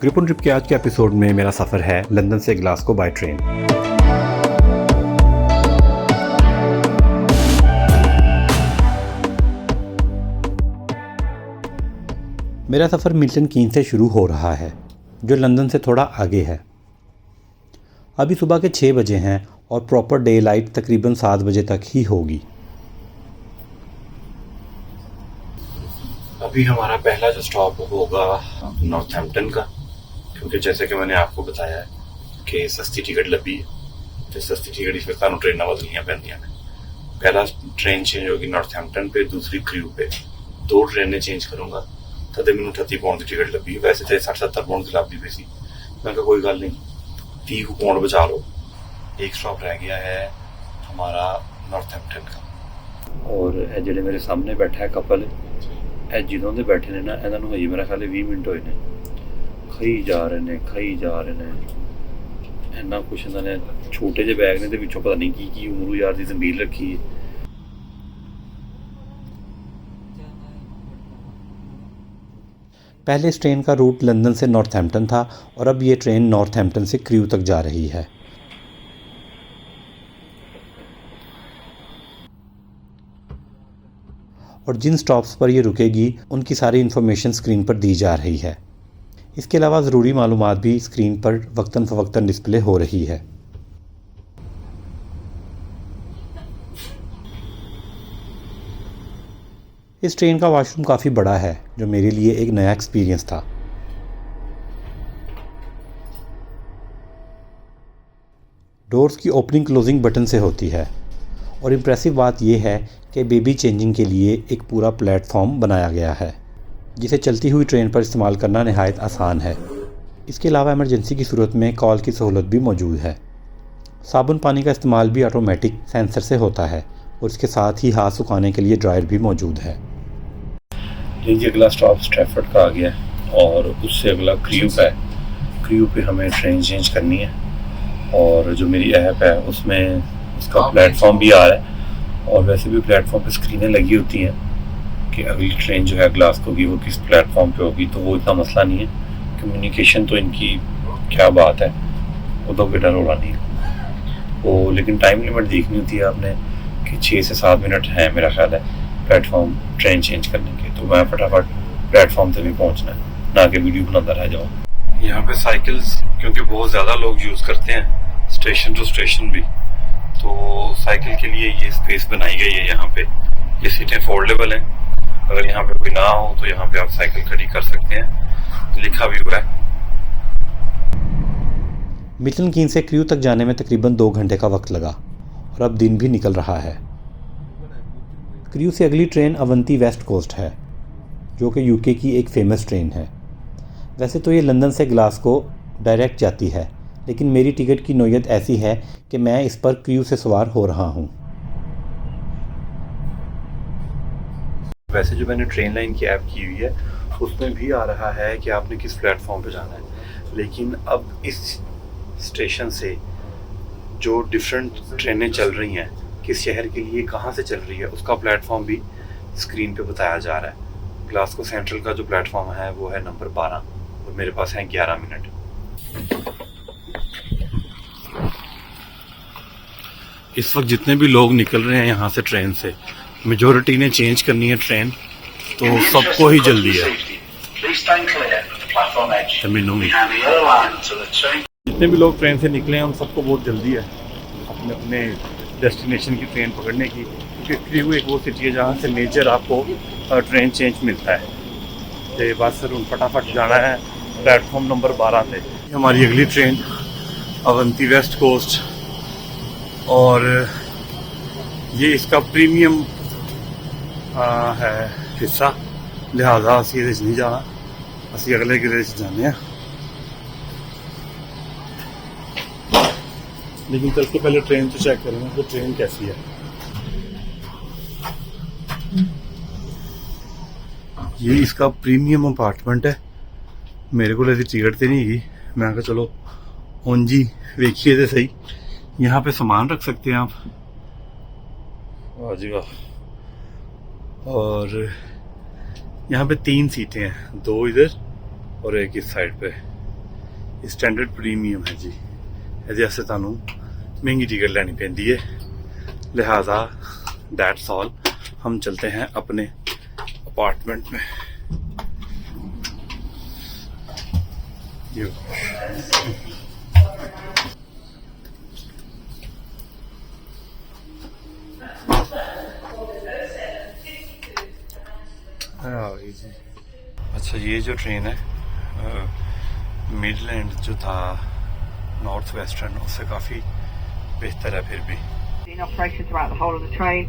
Gripen trip के आज के एपिसोड में मेरा सफ़र है लंदन से ग्लासगो बाय ट्रेन। मेरा सफ़र मिल्टन कीन्स से शुरू हो रहा है, जो लंदन से थोड़ा आगे है। अभी सुबह के 6 बजे हैं और प्रॉपर डे लाइट तकरीबन 7 बजे तक ही होगी। अभी हमारा पहला जो स्टॉप होगा नॉर्थहैम्पटन का, क्योंकि जैसे कि मैंने आपको बताया है कि सस्ती टिकट लगी है, तो सस्ती टिकट इस वक्त ट्रेन बदलियाँ पैंदियाँ ने। पहला ट्रेन चेंज होगी नॉर्थहैम्पटन पे, दूसरी क्रू पे। 2 ट्रेनें चेंज करूँगा तो मैंने 38 पाउंड की टिकट लगी। वैसे तो 60-70 पाउंड की लगी पैसी। मैं कहा कोई गल नहीं, 30 पाउंड बचा लो। एक स्टॉप रह गया है हमारा नॉर्थहैम्पटन का। और जेडे मेरे सामने बैठा है कपल, जिदों के बैठे ने ना, इन्होंने होई मेरा ख्याल 20 मिनट होए ने, खाई जा रहे ने इन्ना कुछ। इन्होंने छोटे जे बैग ने ते विचों पता नहीं की उमरू यार दी जंबील रखी है। पहले इस ट्रेन का रूट लंदन से नॉर्थहैम्पटन था और अब ये ट्रेन नॉर्थहैम्पटन से क्रू तक जा रही है। और जिन स्टॉप्स पर ये रुकेगी उनकी सारी इन्फॉर्मेशन स्क्रीन पर दी जा रही है। इसके अलावा ज़रूरी मालूमात भी स्क्रीन पर वक्तन फ़वक्तन डिस्प्ले हो रही है। इस ट्रेन का वॉशरूम काफ़ी बड़ा है, जो मेरे लिए एक नया एक्सपीरियंस था। डोर्स की ओपनिंग क्लोजिंग बटन से होती है और इम्प्रेसिव बात यह है कि बेबी चेंजिंग के लिए एक पूरा प्लेटफॉर्म बनाया गया है, जिसे चलती हुई ट्रेन पर इस्तेमाल करना नहायत आसान है। इसके अलावा इमरजेंसी की सूरत में कॉल की सहूलत भी मौजूद है। साबुन पानी का इस्तेमाल भी ऑटोमेटिक सेंसर से होता है और इसके साथ ही हाथ सुखाने के लिए ड्रायर भी मौजूद है। ये अगला स्टॉप स्ट्रैफर्ड का आ गया और उससे अगला क्रू का है। क्रू पे हमें ट्रेन चेंज करनी है और जो मेरी ऐप है उसमें उसका प्लेटफॉर्म भी आ रहा है। और वैसे भी प्लेटफॉर्म पे स्क्रीनें लगी होती हैं कि अगली ट्रेन जो है ग्लासगो की वो किस प्लेटफॉर्म पे होगी, तो वो इतना मसला नहीं है। कम्युनिकेशन तो इनकी क्या बात है, वो तो बेटा रोड़ा नहीं है वो। लेकिन टाइम लिमिट देखनी होती है आपने कि 6 से 7 मिनट है मेरा ख्याल है प्लेटफॉर्म ट्रेन चेंज करने के। तो मैं फटाफट प्लेटफॉर्म से भी पहुंचना है, ना कि वीडियो बनाता रह जाओ। यहाँ पे साइकिल्स क्योंकि बहुत ज़्यादा लोग यूज़ करते हैं स्टेशन टू स्टेशन भी, तो साइकिल के लिए ये स्पेस बनाई गई है। यहाँ पे ये सीटें फोल्डेबल हैं, अगर यहाँ पे कोई ना हो तो यहाँ पे आप साइकिल खड़ी कर सकते हैं, लिखा भी हुआ है। मिल्टन कीन्स से क्रू तक जाने में तकरीबन 2 घंटे का वक्त लगा और अब दिन भी निकल रहा है। क्रू से अगली ट्रेन अवंती वेस्ट कोस्ट है, जो कि यूके की एक फ़ेमस ट्रेन है। वैसे तो ये लंदन से ग्लासगो डायरेक्ट जाती है, लेकिन मेरी टिकट की नौयत ऐसी है कि मैं इस पर क्रू से सवार हो रहा हूँ। वैसे जो मैंने ट्रेन लाइन की ऐप की हुई है उसमें भी आ रहा है कि आपने किस प्लेटफॉर्म पे जाना है, लेकिन अब इस स्टेशन से जो डिफरेंट ट्रेनें चल रही हैं, किस शहर के लिए कहाँ से चल रही है, उसका प्लेटफॉर्म भी स्क्रीन पे बताया जा रहा है। ग्लासगो सेंट्रल का जो प्लेटफॉर्म है वो है नंबर 12 और मेरे पास है 11 मिनट। इस वक्त जितने भी लोग निकल रहे हैं यहाँ से ट्रेन से, मेजॉरिटी ने चेंज करनी है ट्रेन, तो सबको ही जल्दी है। जितने भी लोग ट्रेन से निकले हैं उन सबको बहुत जल्दी है अपने अपने डेस्टिनेशन की ट्रेन पकड़ने की, क्योंकि क्रू एक वो सिटी है जहाँ से मेजर आपको ट्रेन चेंज मिलता है। तो बस सर उन फटाफट जाना है प्लेटफॉर्म नंबर 12 पे। हमारी अगली ट्रेन अवंती वेस्ट कोस्ट, और ये इसका प्रीमियम है हिस्सा, लिहाजा असी ये नहीं जाना, असी अगले गिरे जाने हैं। लेकिन चल के पहले ट्रेन तो चेक करेंगे कि ट्रेन कैसी है। ये इसका प्रीमियम अपार्टमेंट है। मेरे को ऐसी टिकट तो नहीं है, मैं कहा चलो उन जी वेखिए तो सही। यहाँ पे सामान रख सकते हैं आप, वाह जी वाह। और यहाँ पे 3 सीटें हैं, 2 इधर और एक इस साइड पे। स्टैंडर्ड प्रीमियम है जी, ਇਹਦੇ ਵਾਸਤੇ ਤੁਹਾਨੂੰ महंगी टिकट लेनी पैंदी है, लिहाजा दैट्स ऑल। हम चलते हैं अपने अपार्टमेंट में। अच्छा, ये जो ट्रेन है मिडलैंड जो था नॉर्थ वेस्टर्न, उससे काफ़ी बेहतर है फिर भी। In operation throughout the whole of the train.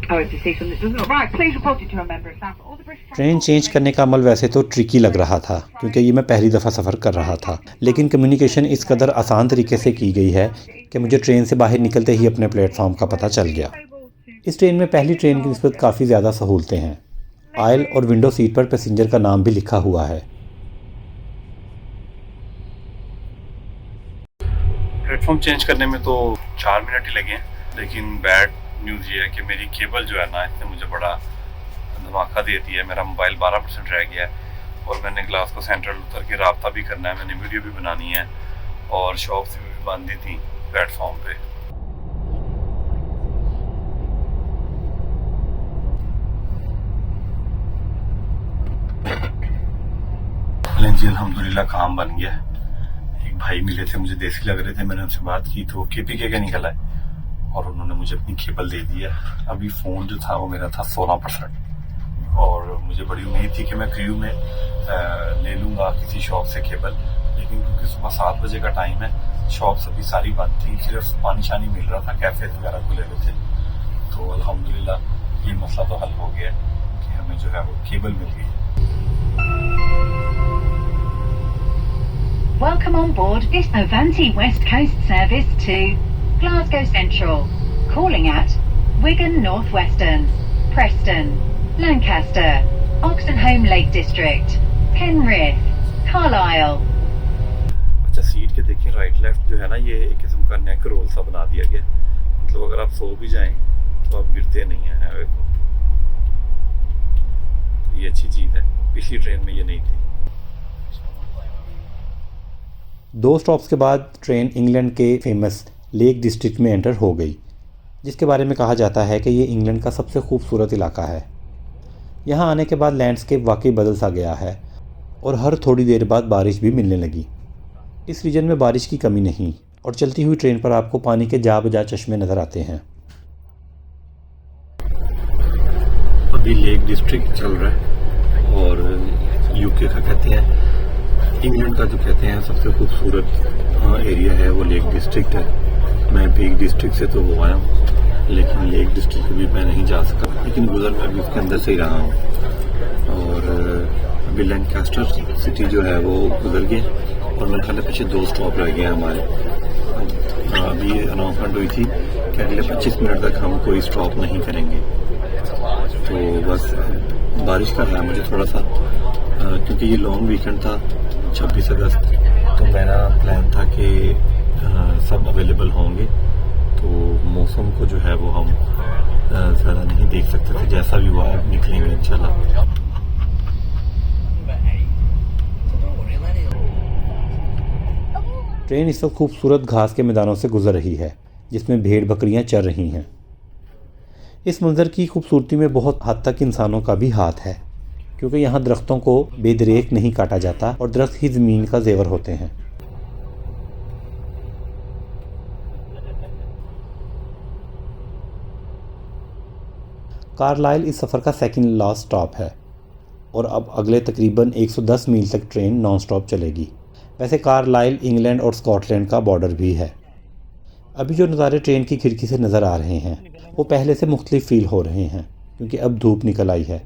Oh, if you see something that doesn't look right, please report it to a member of staff. All the British train change करने का अमल वैसे तो ट्रिकी लग रहा था क्योंकि ये मैं पहली दफ़ा सफ़र कर रहा था, लेकिन कम्युनिकेशन इस कदर आसान तरीके से की गई है कि मुझे ट्रेन से बाहर निकलते ही अपने प्लेटफॉर्म का पता चल गया। इस ट्रेन में पहली ट्रेन की निस्बत काफ़ी ज़्यादा सहूलतें हैं। आयल और विंडो सीट पर पैसेंजर का नाम भी लिखा हुआ है। प्लेटफॉर्म चेंज करने में तो 4 मिनट ही लगे हैं, लेकिन बैड न्यूज़ ये है कि मेरी केबल जो है ना, इसने मुझे बड़ा धमाका दे दिया है। मेरा मोबाइल 12% रह गया है और मैंने ग्लास को सेंट्रल उतर के राब्ता भी करना है, मैंने वीडियो भी बनानी है और शॉप्स भी बांधी थी प्लेटफॉर्म पे। जी अल्हम्दुलिल्लाह काम बन गया। एक भाई मिले थे, मुझे देसी लग रहे थे, मैंने उनसे बात की तो KPK का निकला है और उन्होंने मुझे अपनी केबल दे दिया। अभी फ़ोन जो था वो मेरा था 16% और मुझे बड़ी उम्मीद थी कि मैं क्रू में ले लूँगा किसी शॉप से केबल, लेकिन क्योंकि सुबह 7 बजे का टाइम है, शॉप्स अभी सारी बंद थी, सिर्फ पानी शानी मिल रहा था, कैफ़े वगैरह खुले हुए थे। तो अल्हम्दुलिल्लाह ये मसला तो हल हो गया कि हमें जो है वो केबल मिल गई। Welcome on board this Avanti West Coast service to Glasgow Central, calling at Wigan North Western, Preston, Lancaster, Oxenholme Lake District, Penrith, Carlisle. अच्छा, सीट के देखिए राइट लेफ्ट जो है ना, ये एक किस्म का नेक रोल सा बना दिया गया, मतलब अगर आप सो भी जाएं तो आप गिरते नहीं हैं। देखो, ये अच्छी चीज़ है, पिछली ट्रेन में ये नहीं थी। 2 स्टॉप्स के बाद ट्रेन इंग्लैंड के फेमस लेक डिस्ट्रिक्ट में एंटर हो गई, जिसके बारे में कहा जाता है कि ये इंग्लैंड का सबसे खूबसूरत इलाका है। यहाँ आने के बाद लैंडस्केप वाकई बदल सा गया है और हर थोड़ी देर बाद बारिश भी मिलने लगी। इस रीजन में बारिश की कमी नहीं और चलती हुई ट्रेन पर आपको पानी के जा बजा चश्मे नज़र आते हैं। अभी लेक डिस्ट्रिक्ट चल रहा है और यूके का कहते हैं, इंग्लैंड का जो कहते हैं सबसे खूबसूरत एरिया है वो लेक डिस्ट्रिक्ट है। मैं पीक डिस्ट्रिक्ट से तो हो आया हूँ, लेकिन लेक डिस्ट्रिक्ट भी मैं नहीं जा सका, लेकिन गुजर मैं अभी उसके अंदर से ही रहा हूँ। और अभी लैंकास्टर सिटी जो है वो गुजर गए और मेरे ख्याल पीछे 2 स्टॉप रह गए हमारे। अभी ये अनाउंसमेंट हुई थी कि अगले 25 मिनट तक हम कोई स्टॉप नहीं करेंगे। तो बस बारिश का है मुझे थोड़ा सा, क्योंकि ये लॉन्ग वीकेंड था 26 अगस्त, तो मेरा प्लान था कि सब अवेलेबल होंगे, तो मौसम को जो है वो हम ज़्यादा नहीं देख सकते थे, जैसा भी वो अब निकलेंगे इंशाल्लाह। ट्रेन इस वक्त खूबसूरत घास के मैदानों से गुजर रही है जिसमें भेड़ बकरियां चर रही हैं। इस मंजर की खूबसूरती में बहुत हद तक इंसानों का भी हाथ है, क्योंकि यहाँ दरख्तों को बेदरेक नहीं काटा जाता और दरख्त ही ज़मीन का जेवर होते हैं। कार्लाइल इस सफ़र का सेकंड लास्ट स्टॉप है और अब अगले तकरीबन 110 मील तक ट्रेन नॉन स्टॉप चलेगी। वैसे कार्लाइल इंग्लैंड और स्कॉटलैंड का बॉर्डर भी है। अभी जो नज़ारे ट्रेन की खिड़की से नज़र आ रहे हैं वो पहले से मुख्तलिफ फील हो रहे हैं, क्योंकि अब धूप निकल आई है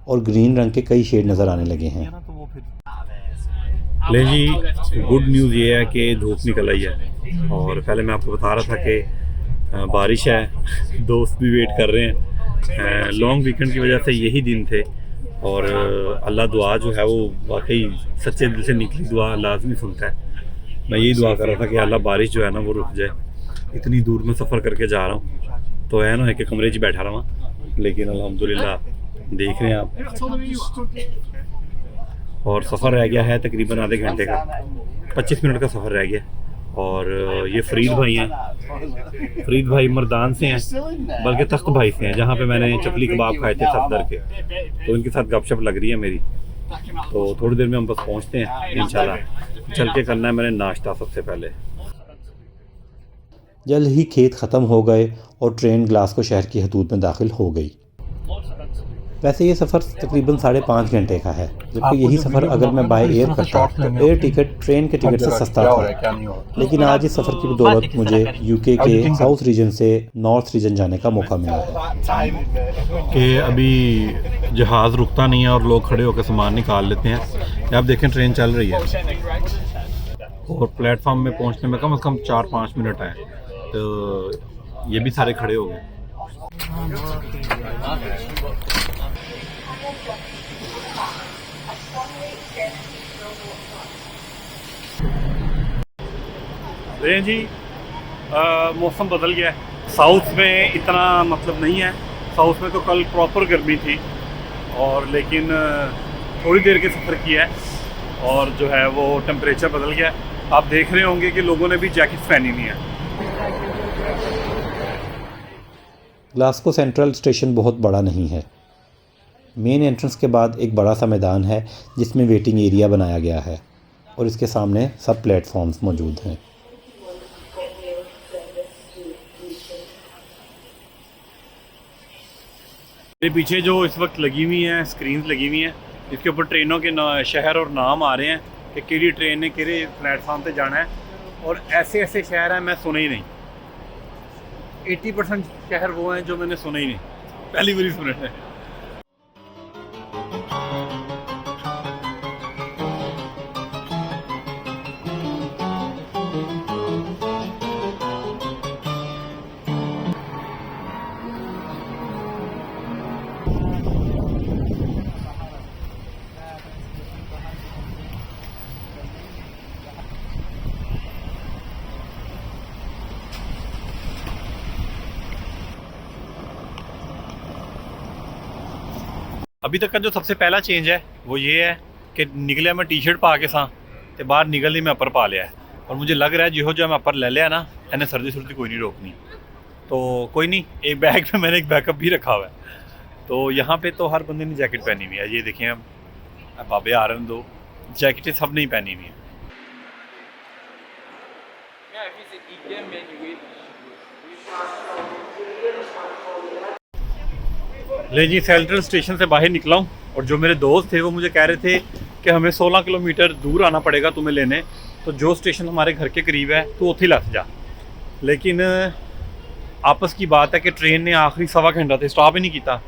और ग्रीन रंग के कई शेड नज़र आने लगे हैं। ले जी, गुड न्यूज़ ये है कि धूप निकल आई है और पहले मैं आपको बता रहा था कि बारिश है, दोस्त भी वेट कर रहे हैं। लॉन्ग वीकेंड की वजह से यही दिन थे और अल्लाह दुआ जो है वो वाकई सच्चे दिल से निकली दुआ लाजमी सुनता है। मैं यही दुआ कर रहा था कि अल्लाह बारिश जो है ना वो रुक जाए। इतनी दूर में सफ़र करके जा रहा हूँ तो है ना कि कमरे 'च बैठा रहा, लेकिन अल्हम्दुलिल्लाह देख रहे हैं आप, और सफ़र रह गया है तकरीबन आधे घंटे का। 25 मिनट का सफ़र रह गया। और ये फरीद भाई हैं, फरीद भाई मर्दान से हैं, बल्कि तख्त भाई से हैं, जहाँ पे मैंने चपली कबाब खाए थे सफदर के। तो इनके साथ गपशप लग रही है मेरी। तो थोड़ी देर में हम बस पहुँचते हैं इंशाल्लाह। चल के करना है मैंने नाश्ता सबसे पहले। जल्द ही खेत ख़त्म हो गए और ट्रेन ग्लासगो शहर की हदूद में दाखिल हो गई। वैसे ये सफ़र तकरीबन 5.5 घंटे का है, जबकि यही सफ़र अगर मैं बाय एयर करता तो एयर टिकट ट्रेन के टिकट से सस्ता था। लेकिन आज इस सफ़र की बदौलत मुझे यूके के साउथ रीजन से नॉर्थ रीजन जाने का मौका मिला है कि अभी जहाज़ रुकता नहीं है और लोग खड़े होकर सामान निकाल लेते हैं। आप देखें ट्रेन चल रही है और प्लेटफॉर्म में पहुंचने में कम से कम 4-5 मिनट हैं। तो ये भी सारे खड़े हो गए। देखें जी, मौसम बदल गया है। साउथ में इतना मतलब नहीं है। साउथ में तो कल प्रॉपर गर्मी थी और लेकिन थोड़ी देर के सफ़र किया है और जो है वो टेम्परेचर बदल गया है। आप देख रहे होंगे कि लोगों ने भी जैकेट पहनी नहीं है। ग्लासगो सेंट्रल स्टेशन बहुत बड़ा नहीं है। मेन एंट्रेंस के बाद एक बड़ा सा मैदान है जिसमें वेटिंग एरिया बनाया गया है और इसके सामने सब प्लेटफॉर्म्स मौजूद हैं। मेरे पीछे जो इस वक्त लगी हुई हैं स्क्रीन्स लगी हुई हैं, इसके ऊपर ट्रेनों के शहर और नाम आ रहे हैं कि केड़ी ट्रेन ने केड़े प्लेटफॉर्म पे जाना है। और ऐसे ऐसे शहर हैं मैं सुने ही नहीं। 80% शहर वो हैं जो मैंने सुने ही नहीं, पहली बार सुने हैं। अभी तक का जो सबसे पहला चेंज है वो ये है कि निकलिया मैं टी शर्ट पा के सा तो बाहर निकल ही मैं अपर पा लिया है। और मुझे लग रहा है जो मैं अपर ले लिया ना, इन्हें सर्दी सुर्दी कोई नहीं रोकनी। तो कोई नहीं, एक बैग में मैंने एक बैकअप भी रखा हुआ है। तो यहाँ पे तो हर बंदे ने जैकेट पहनी हुई है। ये देखें, अब बाबे आ रहे हैं, दो जैकेटें सब नहीं पहनी हुई हैं। ले जी, सेंट्रल स्टेशन से बाहर निकला हूँ और जो मेरे दोस्त थे वो मुझे कह रहे थे कि हमें 16 किलोमीटर दूर आना पड़ेगा तुम्हें लेने, तो जो स्टेशन हमारे घर के करीब है तो उथे लग जा। लेकिन आपस की बात है कि ट्रेन ने आखिरी 1.25 घंटा से स्टॉप ही नहीं किया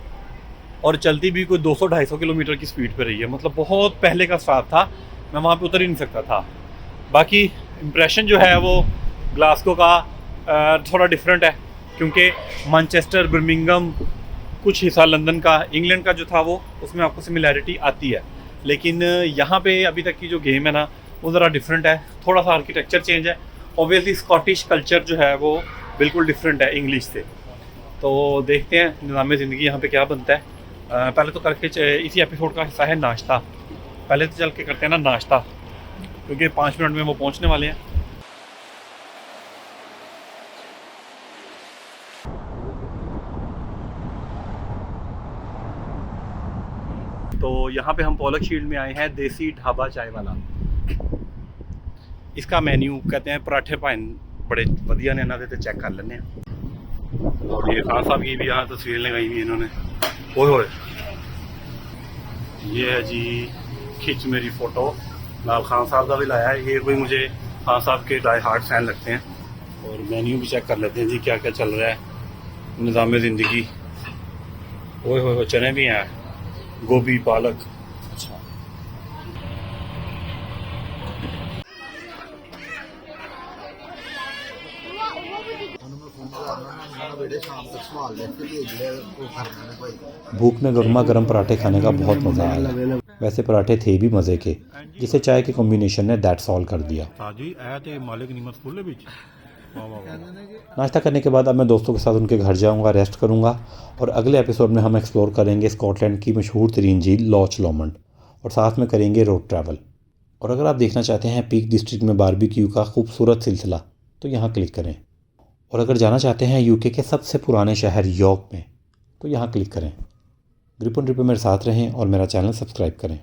और चलती भी कोई 200-250 किलोमीटर की स्पीड पर रही है। मतलब बहुत पहले का स्टॉप था, मैं वहाँ पे उतर ही नहीं सकता था। बाकी इम्प्रेशन जो है वो ग्लासगो का थोड़ा डिफरेंट है, क्योंकि मैनचेस्टर, बर्मिंघम, कुछ हिस्सा लंदन का, इंग्लैंड का जो था वो, उसमें आपको सिमिलैरिटी आती है। लेकिन यहाँ पे अभी तक की जो गेम है ना वो ज़रा डिफरेंट है। थोड़ा सा आर्किटेक्चर चेंज है। ऑब्वियसली स्कॉटिश कल्चर जो है वो बिल्कुल डिफरेंट है इंग्लिश से। तो देखते हैं निज़ाम ज़िंदगी यहाँ पे क्या बनता है। पहले तो करके इसी एपिसोड का हिस्सा है नाश्ता। पहले तो चल के करते हैं ना नाश्ता, क्योंकि 5 मिनट में वो पहुँचने वाले हैं। तो यहाँ पे हम पोलकशील्ड में आए हैं, देसी ढाबा चाय वाला। इसका मेन्यू कहते हैं पराठे पाइन बड़े वधिया ने, इन्होंने तो चेक कर लेने। और ये खान साहब की भी यहाँ तस्वीर लगाई हुई इन्होंने। ओए होए, ये है जी खिंच मेरी फ़ोटो। लाल खान साहब का भी लाया है। ये कोई मुझे खान साहब के डाई हार्ट फैन लगते हैं। और मेन्यू भी चेक कर लेते हैं जी क्या क्या चल रहा है निज़ाम ज़िंदगी। ओए होए, चने भी हैं, गोभी, पालक। अच्छा, भूख में गर्मा गर्म पराठे खाने का बहुत मज़ा आया। वैसे पराठे थे भी मज़े के, जिसे चाय के कॉम्बिनेशन ने दैट सॉल्व कर दिया। नाश्ता करने के बाद अब मैं दोस्तों के साथ उनके घर जाऊंगा, रेस्ट करूंगा और अगले एपिसोड में हम एक्सप्लोर करेंगे स्कॉटलैंड की मशहूर तरीन झील लॉच लॉमंड और साथ में करेंगे रोड ट्रैवल। और अगर आप देखना चाहते हैं पीक डिस्ट्रिक्ट में बारबेक्यू का खूबसूरत सिलसिला तो यहाँ क्लिक करें। और अगर जाना चाहते हैं यूके के सबसे पुराने शहर यॉर्क में तो यहाँ क्लिक करें। ग्रिप ऑन ट्रिप में मेरे साथ रहें और मेरा चैनल सब्सक्राइब करें।